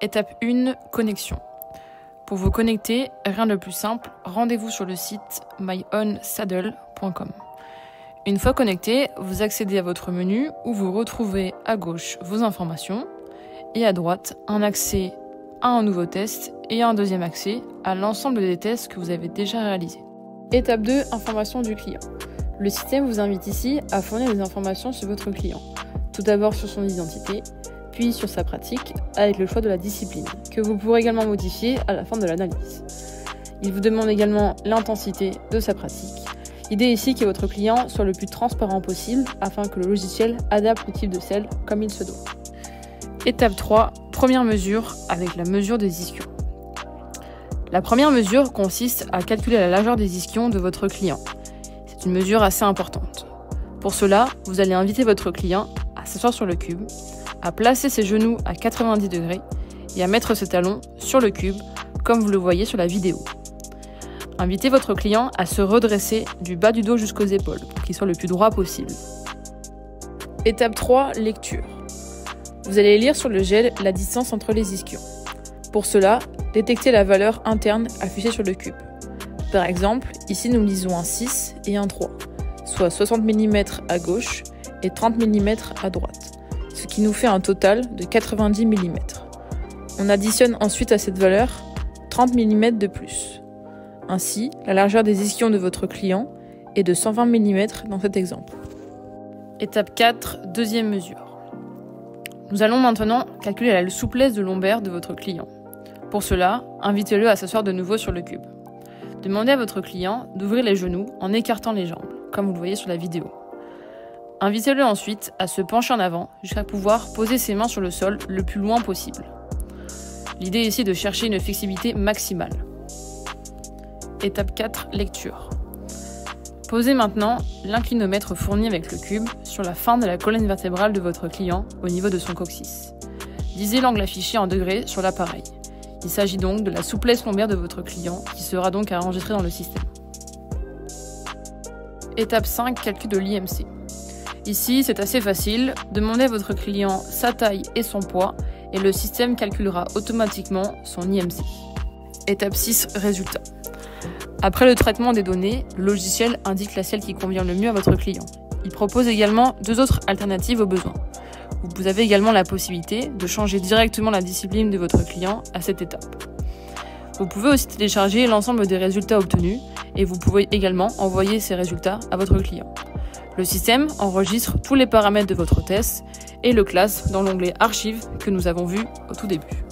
Étape 1, connexion. Pour vous connecter, rien de plus simple, rendez-vous sur le site myonsaddle.com. Une fois connecté, vous accédez à votre menu où vous retrouvez à gauche vos informations et à droite un accès à un nouveau test et un deuxième accès à l'ensemble des tests que vous avez déjà réalisés. Étape 2, information du client. Le système vous invite ici à fournir des informations sur votre client. Tout d'abord sur son identité, puis sur sa pratique avec le choix de la discipline, que vous pourrez également modifier à la fin de l'analyse. Il vous demande également l'intensité de sa pratique. L'idée ici est que votre client soit le plus transparent possible afin que le logiciel adapte le type de selle comme il se doit. Étape 3, première mesure avec la mesure des ischions. La première mesure consiste à calculer la largeur des ischions de votre client. C'est une mesure assez importante. Pour cela, vous allez inviter votre client à s'asseoir sur le cube, à placer ses genoux à 90 degrés et à mettre ses talons sur le cube comme vous le voyez sur la vidéo. Invitez votre client à se redresser du bas du dos jusqu'aux épaules pour qu'il soit le plus droit possible. Étape 3, lecture. Vous allez lire sur le gel la distance entre les ischions. Pour cela, détectez la valeur interne affichée sur le cube. Par exemple, ici nous lisons un 6 et un 3, soit 60 mm à gauche et 30 mm à droite, ce qui nous fait un total de 90 mm. On additionne ensuite à cette valeur 30 mm de plus. Ainsi, la largeur des ischions de votre client est de 120 mm dans cet exemple. Étape 4, deuxième mesure. Nous allons maintenant calculer la souplesse de lombaire de votre client. Pour cela, invitez-le à s'asseoir de nouveau sur le cube. Demandez à votre client d'ouvrir les genoux en écartant les jambes, comme vous le voyez sur la vidéo. Invitez-le ensuite à se pencher en avant jusqu'à pouvoir poser ses mains sur le sol le plus loin possible. L'idée est ici de chercher une flexibilité maximale. Étape 4, lecture. Posez maintenant l'inclinomètre fourni avec le cube sur la fin de la colonne vertébrale de votre client au niveau de son coccyx. Lisez l'angle affiché en degrés sur l'appareil. Il s'agit donc de la souplesse lombaire de votre client qui sera donc enregistrée dans le système. Étape 5, calcul de l'IMC. Ici, c'est assez facile. Demandez à votre client sa taille et son poids et le système calculera automatiquement son IMC. Étape 6, résultat. Après le traitement des données, le logiciel indique la selle qui convient le mieux à votre client. Il propose également 2 autres alternatives aux besoins. Vous avez également la possibilité de changer directement la discipline de votre client à cette étape. Vous pouvez aussi télécharger l'ensemble des résultats obtenus et vous pouvez également envoyer ces résultats à votre client. Le système enregistre tous les paramètres de votre test et le classe dans l'onglet Archives que nous avons vu au tout début.